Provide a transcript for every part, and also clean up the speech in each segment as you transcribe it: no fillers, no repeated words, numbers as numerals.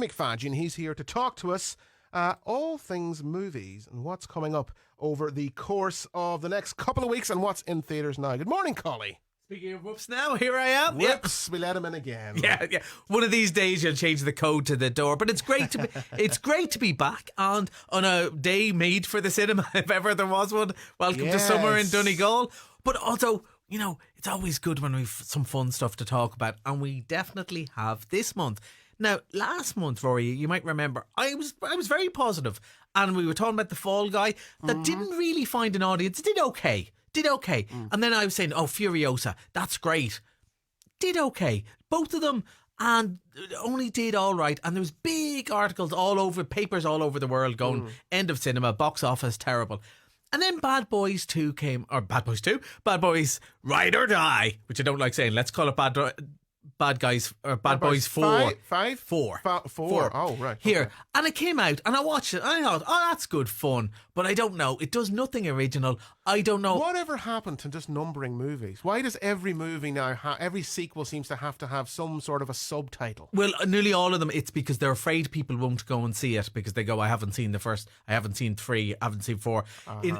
McFadgen. He's here to talk to us all things movies and what's coming up over the course of the next couple of weeks and what's in theatres now. Good morning, Collie. Speaking of whoops now, here I am. Whoops, we let him in again. Yeah. One of these days you'll change the code to the door. But it's great to be back and on a day made for the cinema, if ever there was one. Welcome to summer in Donegal. But also, you know, it's always good when we've some fun stuff to talk about, and we definitely have this month. Now, last month, Rory, you might remember, I was very positive, and we were talking about The Fall Guy that didn't really find an audience. It did okay. And then I was saying, Furiosa, that's great. Did okay. Both of them, and only did all right. And there was big articles all over, papers all over the world going, end of cinema, box office, terrible. And then Bad Boys 2 came, or Bad Boys 2? Bad Boys Ride or Die, which I don't like saying. Let's call it Bad Boys 4. Four. Oh, right. Here. Okay. And it came out and I watched it and I thought, that's good fun. But I don't know. It does nothing original. I don't know. Whatever happened to just numbering movies? Why does every movie now, every sequel seems to have some sort of a subtitle? Well, nearly all of them, it's because they're afraid people won't go and see it because they go, I haven't seen the first, I haven't seen 3, I haven't seen 4.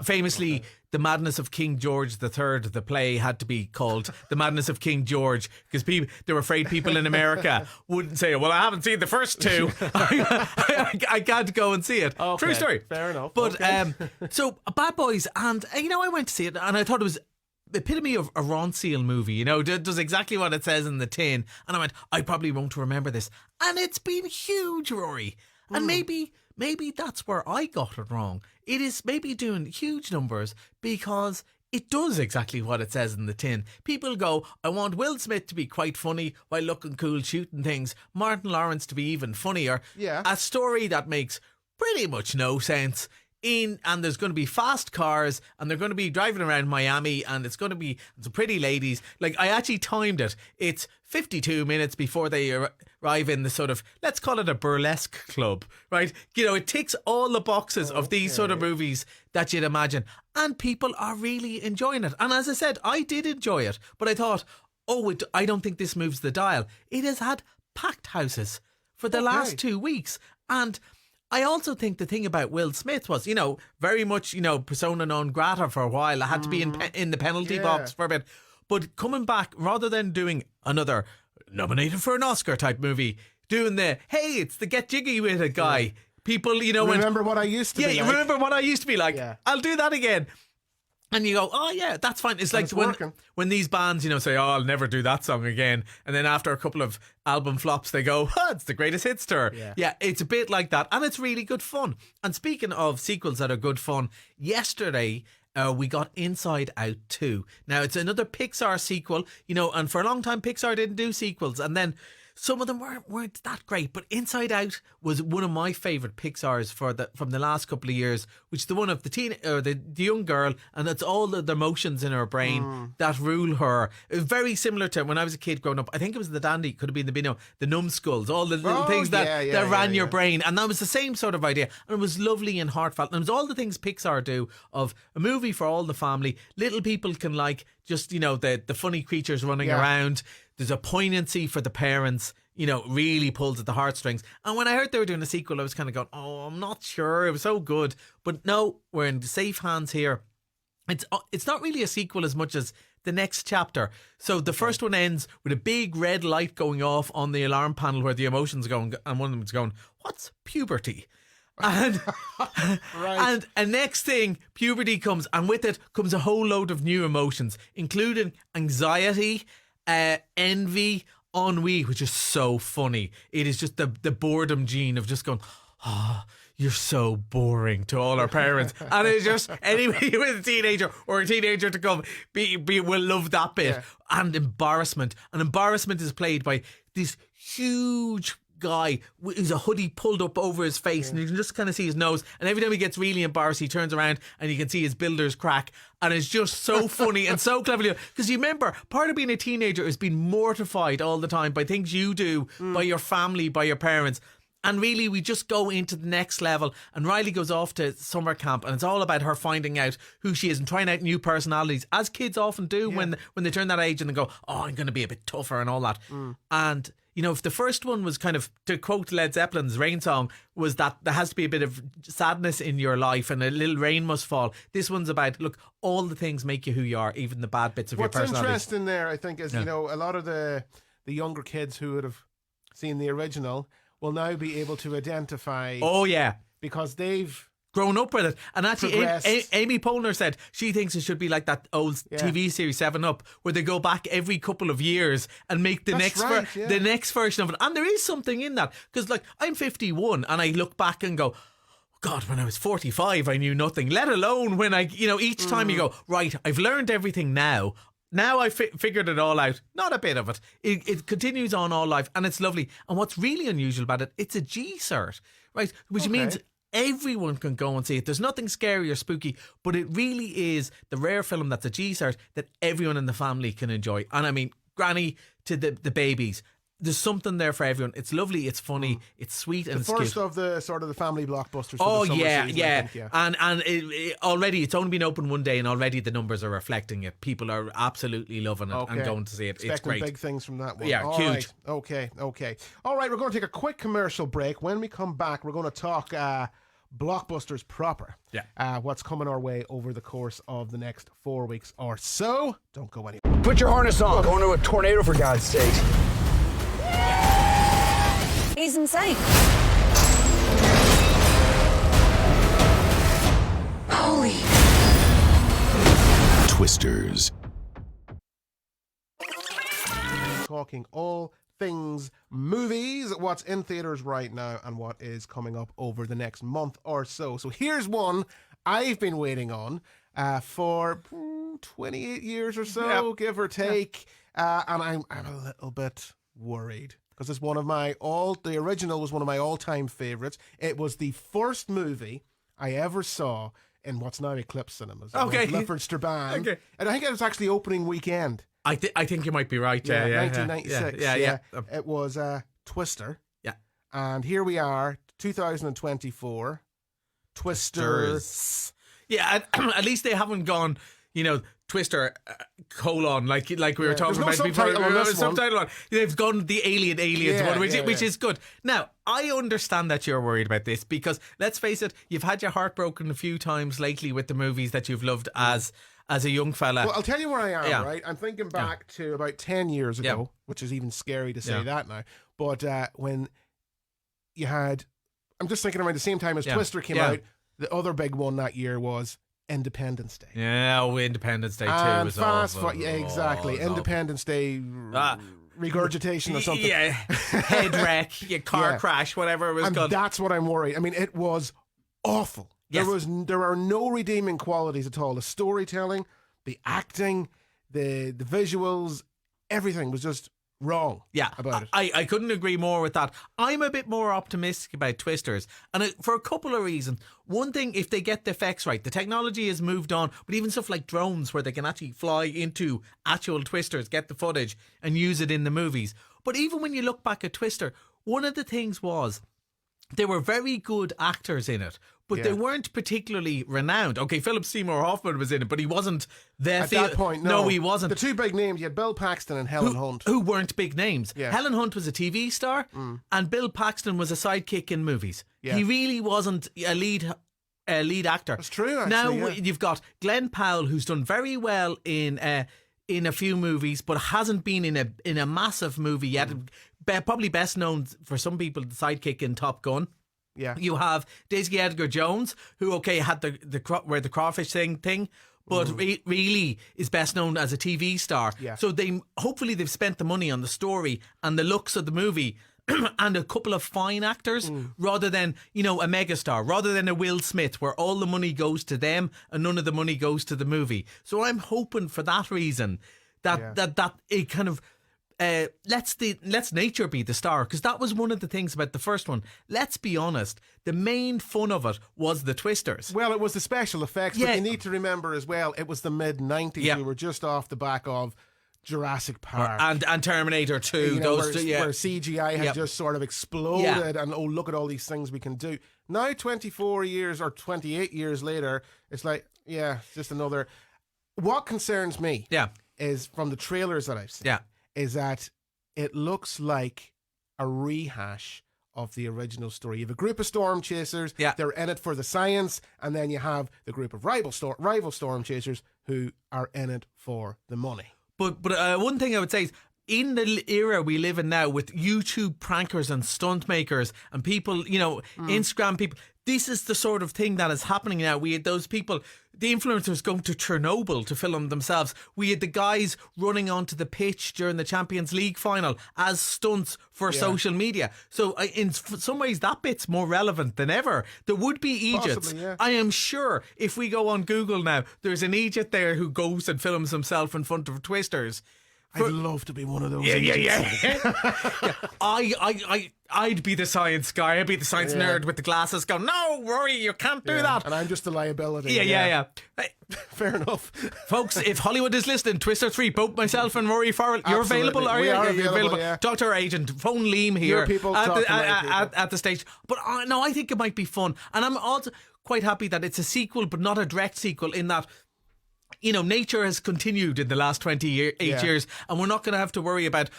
Famously, The Madness of King George III, the play had to be called The Madness of King George because they were afraid people in America wouldn't say, well, I haven't seen the first 2. I can't go and see it. Okay, true story. Fair enough. But okay. So Bad Boys, and I went to see it and I thought it was the epitome of a Ron Seal movie, you know, it does exactly what it says in the tin. And I went, I probably won't remember this. And it's been huge, Rory. And maybe that's where I got it wrong. It is maybe doing huge numbers because it does exactly what it says in the tin. People go, I want Will Smith to be quite funny while looking cool shooting things. Martin Lawrence to be even funnier. Yeah. A story that makes pretty much no sense. And there's going to be fast cars and they're going to be driving around Miami and it's going to be some pretty ladies. Like, I actually timed it. It's 52 minutes before they arrive in the sort of, let's call it a burlesque club, right? You know, it ticks all the boxes of these sort of movies that you'd imagine. And people are really enjoying it. And as I said, I did enjoy it. But I thought, I don't think this moves the dial. It has had packed houses for the last 2 weeks. And I also think the thing about Will Smith was, you know, very much, you know, persona non grata for a while. I had to be in the penalty box for a bit. But coming back, rather than doing another nominated for an Oscar type movie, doing the, hey, it's the get jiggy with it guy. People, you know, remember what I used to be like. Yeah, remember what I used to be like. Yeah. I'll do that again. And you go, oh yeah, that's fine. It's like when these bands, you know, say, oh, I'll never do that song again. And then after a couple of album flops, they go, it's the greatest hits tour. Yeah, it's a bit like that. And it's really good fun. And speaking of sequels that are good fun, yesterday we got Inside Out 2. Now, it's another Pixar sequel, you know, and for a long time Pixar didn't do sequels. And then some of them weren't that great, but Inside Out was one of my favourite Pixars from the last couple of years, which is the one of the young girl, and it's all the emotions in her brain that rule her. It was very similar to when I was a kid growing up. I think it was the Dandy, could have been the numbskulls, all the little things that ran your brain, and that was the same sort of idea. And it was lovely and heartfelt, and it was all the things Pixar do of a movie for all the family. Little people can like just, you know, the funny creatures running around. There's a poignancy for the parents, you know, really pulls at the heartstrings. And when I heard they were doing a sequel, I was kind of going, I'm not sure. It was so good. But no, we're in safe hands here. It's not really a sequel as much as the next chapter. So the first one ends with a big red light going off on the alarm panel where the emotions are going, and one of them's going, what's puberty? And and next thing, puberty comes, and with it comes a whole load of new emotions, including anxiety, envy, ennui, which is so funny. It is just the boredom gene of just going, you're so boring to all our parents. And it's just, anybody with a teenager or a teenager to come will love that bit. Yeah. And embarrassment. And embarrassment is played by this huge guy who's a hoodie pulled up over his face, and you can just kind of see his nose, and every time he gets really embarrassed he turns around and you can see his builders crack, and it's just so funny and so cleverly, because you remember part of being a teenager is being mortified all the time by things you do, by your family, by your parents. And really, we just go into the next level, and Riley goes off to summer camp, and it's all about her finding out who she is and trying out new personalities, as kids often do when they turn that age and they go, I'm going to be a bit tougher and all that. And if the first one was kind of, to quote Led Zeppelin's Rain song, was that there has to be a bit of sadness in your life and a little rain must fall. This one's about, look, all the things make you who you are, even the bad bits of your personality. What's interesting there, I think, is, a lot of the younger kids who would have seen the original will now be able to identify. Oh, yeah. Because they've grown up with it. And actually, Amy Poehler said she thinks it should be like that old TV series 7 Up, where they go back every couple of years and make the the next version of it. And there is something in that, because like I'm 51 and I look back and go, God, when I was 45 I knew nothing, let alone when I, each time you go, right, I've learned everything now I figured it all out. Not a bit of it. It continues on all life, and it's lovely. And what's really unusual about it, it's a G-cert, right? Which means everyone can go and see it. There's nothing scary or spooky, but it really is the rare film that's a G-cert that everyone in the family can enjoy. And I mean, granny to the babies, there's something there for everyone. It's lovely, it's funny, it's sweet, and it's cute. The first of the sort of the family blockbusters. Oh yeah, season, and it already, it's only been open one day, and already the numbers are reflecting it. People are absolutely loving it and going to see it. Expecting it's great. Big things from that one. Yeah, all huge. Right. Okay. All right, we're going to take a quick commercial break. When we come back, we're going to talk blockbusters proper. Yeah. What's coming our way over the course of the next 4 weeks or so. Don't go anywhere. Put your harness on. Going to a tornado, for God's sake. He's insane. Holy. Twisters. Talking all things movies, what's in theaters right now and what is coming up over the next month or so. So here's one I've been waiting on for 28 years or so, give or take. And I'm a little bit worried, because it's the original was one of my all-time favourites. It was the first movie I ever saw in what's now Eclipse cinemas. Lifford-Strabane. Okay. And I think it was actually opening weekend. I think you might be right. Yeah, 1996. Yeah. It was Twister. Yeah. And here we are, 2024. Twisters. Yeah, at least they haven't gone, Twister, like we were talking about before. Subtitle on. They've gone the aliens one, which is good. Now, I understand that you're worried about this, because let's face it, you've had your heart broken a few times lately with the movies that you've loved as a young fella. Well, I'll tell you where I am, right? I'm thinking back to about 10 years ago, which is even scary to say that now. But when you had, I'm just thinking around the same time as Twister came out, the other big one that year was Independence Day. Yeah, Independence Day 2 was awful. Exactly. Independence Day regurgitation or something. Yeah, head wreck, car crash, whatever it was called. That's what I'm worried. I mean, it was awful. Yes. There are no redeeming qualities at all. The storytelling, the acting, the visuals, everything was just wrong about it. I couldn't agree more with that. I'm a bit more optimistic about Twisters, and for a couple of reasons. One thing, if they get the effects right, the technology has moved on, but even stuff like drones where they can actually fly into actual Twisters, get the footage and use it in the movies. But even when you look back at Twister, one of the things was there were very good actors in it, but they weren't particularly renowned. Okay, Philip Seymour Hoffman was in it, but he wasn't there at that point. No, he wasn't. The two big names, you had Bill Paxton and Helen Hunt, who weren't big names. Helen Hunt was a TV star, and Bill Paxton was a sidekick in movies. He really wasn't a lead actor. That's true. Actually, now you've got Glenn Powell, who's done very well in a few movies, but hasn't been in a massive movie yet. Probably best known for some people, the sidekick in Top Gun. Yeah. You have Daisy Edgar Jones, who had the crawfish thing, but really is best known as a TV star. Yeah. So hopefully they've spent the money on the story and the looks of the movie and a couple of fine actors rather than, a megastar, rather than a Will Smith where all the money goes to them and none of the money goes to the movie. So I'm hoping for that reason that it kind of let's nature be the star, because that was one of the things about the first one. Let's be honest, the main fun of it was the twisters. Well, it was the special effects, but you need to remember as well, it was the mid-90s. We were just off the back of Jurassic Park and Terminator 2, where CGI had just sort of exploded, and look at all these things we can do. Now 24 years or 28 years later, it's like just another. What concerns me is from the trailers that I've seen is that it looks like a rehash of the original story. You have a group of storm chasers, they're in it for the science, and then you have the group of rival storm chasers who are in it for the money. But one thing I would say is, in the era we live in now, with YouTube prankers and stunt makers and people, Instagram people, this is the sort of thing that is happening now. We had those people, the influencers going to Chernobyl to film themselves. We had the guys running onto the pitch during the Champions League final as stunts for social media. So in some ways that bit's more relevant than ever. There would be Egypts. Possibly, yeah. I am sure if we go on Google now, there's an Egypt there who goes and films himself in front of twisters. I'd love to be one of those. Yeah. I'd be the science guy. I'd be the science nerd with the glasses going, no, Rory, you can't do that. And I'm just the liability. Yeah. Fair enough. Folks, if Hollywood is listening, Twister 3, both myself and Rory Farrell, you're available, are you? You're available. Yeah. Talk to our agent, phone Liam here at the stage. But no, I think it might be fun. And I'm also quite happy that it's a sequel, but not a direct sequel, in that, nature has continued in the last 28 years, and we're not going to have to worry about,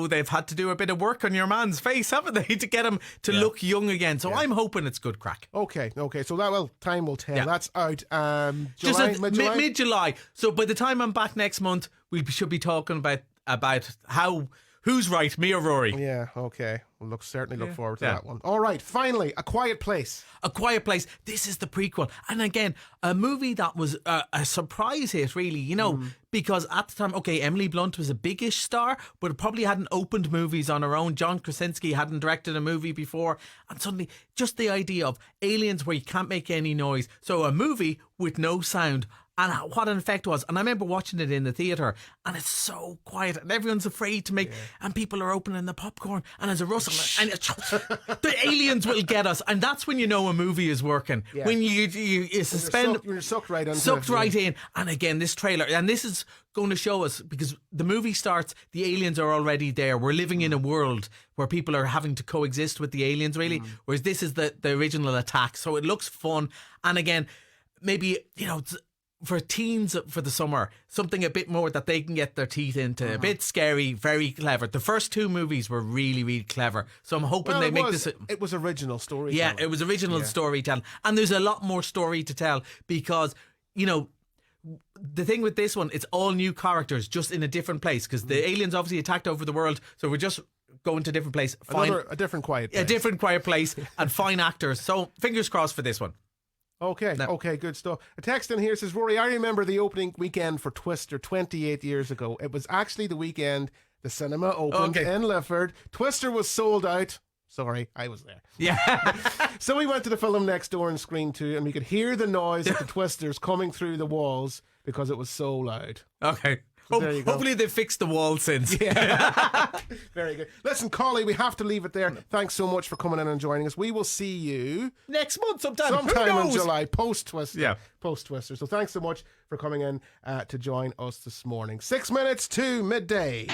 they've had to do a bit of work on your man's face, haven't they, to get him to look young again. So I'm hoping it's good crack. Okay. So time will tell. Yeah. That's out mid-July. Mid-July. So by the time I'm back next month, we should be talking about who's right, me or Rory. Yeah, okay. We'll certainly look forward to that one. All right, finally, A Quiet Place. A Quiet Place. This is the prequel. And again, a movie that was a surprise hit, really, because at the time, Emily Blunt was a biggish star, but it probably hadn't opened movies on her own. John Krasinski hadn't directed a movie before. And suddenly, just the idea of aliens where you can't make any noise. So a movie with no sound. And what an effect was. And I remember watching it in the theatre, and it's so quiet, and everyone's afraid to make, and people are opening the popcorn, and there's a rustle, and the aliens will get us. And that's when you know a movie is working. Yeah. When you suspend, you're sucked right into sucked right in. And again, this trailer, and this is going to show us, because the movie starts, the aliens are already there. We're living in a world where people are having to coexist with the aliens, really. Whereas this is the original attack. So it looks fun. And again, maybe, for teens for the summer, something a bit more that they can get their teeth into. A bit scary, very clever. The first two movies were really, really clever. So I'm hoping they make this. It was original storytelling. Yeah, it was original storytelling. And there's a lot more story to tell, because, the thing with this one, it's all new characters, just in a different place, because the aliens obviously attacked over the world. So we're just going to a different place. A different quiet place. A different quiet place and fine actors. So fingers crossed for this one. Okay, good stuff. A text in here says, Rory, I remember the opening weekend for Twister 28 years ago. It was actually the weekend the cinema opened in Lifford. Twister was sold out. Sorry, I was there. Yeah. So we went to the film next door and Screen 2, and we could hear the noise of the Twisters coming through the walls because it was so loud. Okay. So there you go. Hopefully they've fixed the wall since. Yeah. Very good. Listen, Collie, we have to leave it there. Thanks so much for coming in and joining us. We will see you next month sometime in July, post-Twister. Yeah. Post-Twister. So thanks so much for coming in to join us this morning. 6 minutes to midday.